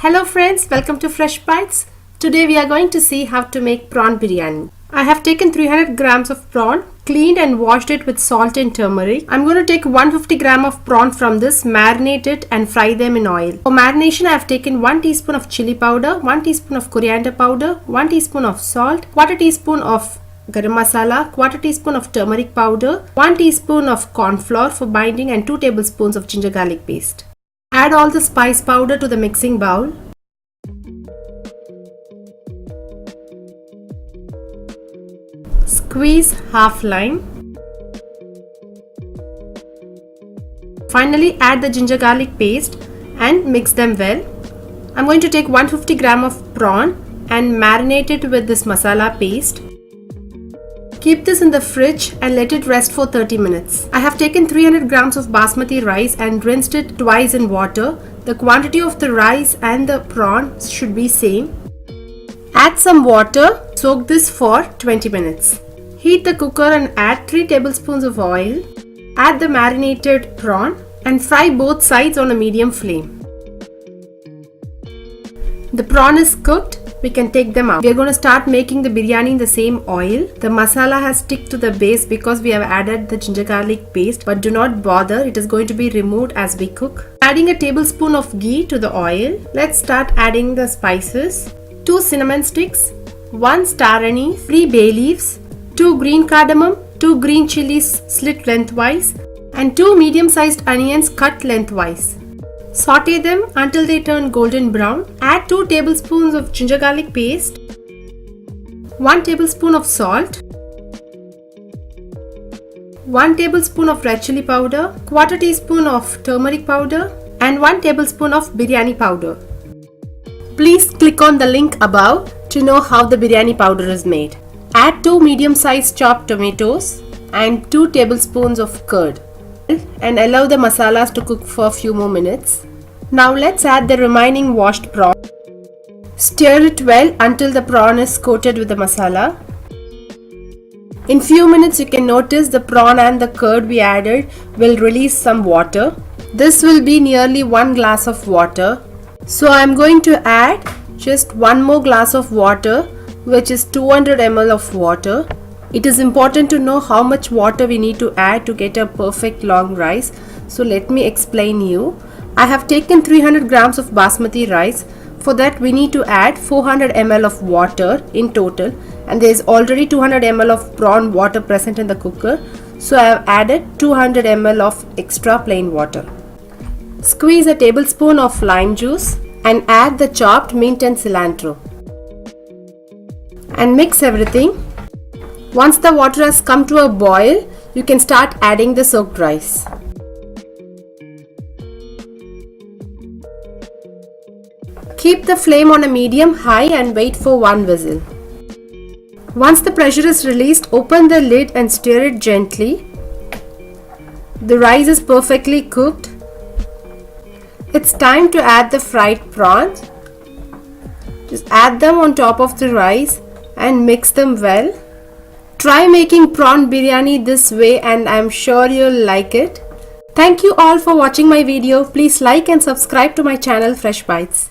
Hello friends, welcome to Fresh Bites. Today we are going to see how to make prawn biryani. I have taken 300 grams of prawn, cleaned and washed it with salt and turmeric. I'm going to take 150 gram of prawn from this, marinate it and fry them in oil. For marination I have taken 1 teaspoon of chili powder, 1 teaspoon of coriander powder, 1 teaspoon of salt, 1/4 teaspoon of garam masala, 1/4 teaspoon of turmeric powder, 1 teaspoon of corn flour for binding and 2 tablespoons of ginger garlic paste. Add all the spice powder to the mixing bowl. Squeeze half lime. Finally add the ginger garlic paste and mix them well. I'm going to take 150 gram of prawn and marinate it with this masala paste. Keep this in the fridge and let it rest for 30 minutes. I have taken 300 grams of basmati rice and rinsed it twice in water. The quantity of the rice and the prawn should be same. Add some water. Soak this for 20 minutes. Heat the cooker and add 3 tablespoons of oil. Add the marinated prawn and fry both sides on a medium flame. The prawn is cooked. We can take them out. We are going to start making the biryani in the same oil. The masala has stick to the base because we have added the ginger garlic paste, but do not bother, it is going to be removed as we cook. Adding a tablespoon of ghee to the oil. Let's start adding the spices. 2 cinnamon sticks, 1 star anise, 3 bay leaves, 2 green cardamom, 2 green chilies slit lengthwise and 2 medium-sized onions cut lengthwise. Saute them until they turn golden brown. Add 2 tablespoons of ginger garlic paste, 1 tablespoon of salt, 1 tablespoon of red chili powder, 1/4 teaspoon of turmeric powder and 1 tablespoon of biryani powder. Please click on the link above to know how the biryani powder is made. Add 2 medium-sized chopped tomatoes and 2 tablespoons of curd and allow the masalas to cook for a few more minutes. Now let's add the remaining washed prawn. Stir it well until the prawn is coated with the masala. In few minutes you can notice the prawn and the curd we added will release some water. This will be nearly 1 glass of water. So I am going to add just 1 more glass of water, which is 200 ml of water. It is important to know how much water we need to add to get a perfect long rice. So let me explain you. I have taken 300 grams of basmati rice. For that we need to add 400 ml of water in total, and there is already 200 ml of prawn water present in the cooker. So I have added 200 ml of extra plain water. Squeeze a tablespoon of lime juice and add the chopped mint and cilantro. And mix everything. Once the water has come to a boil, you can start adding the soaked rice. Keep the flame on a medium high and wait for 1 whistle. Once the pressure is released, open the lid and stir it gently. The rice is perfectly cooked. It's time to add the fried prawns. Just add them on top of the rice and mix them well. Try making prawn biryani this way and I'm sure you'll like it. Thank you all for watching my video. Please like and subscribe to my channel Fresh Bites.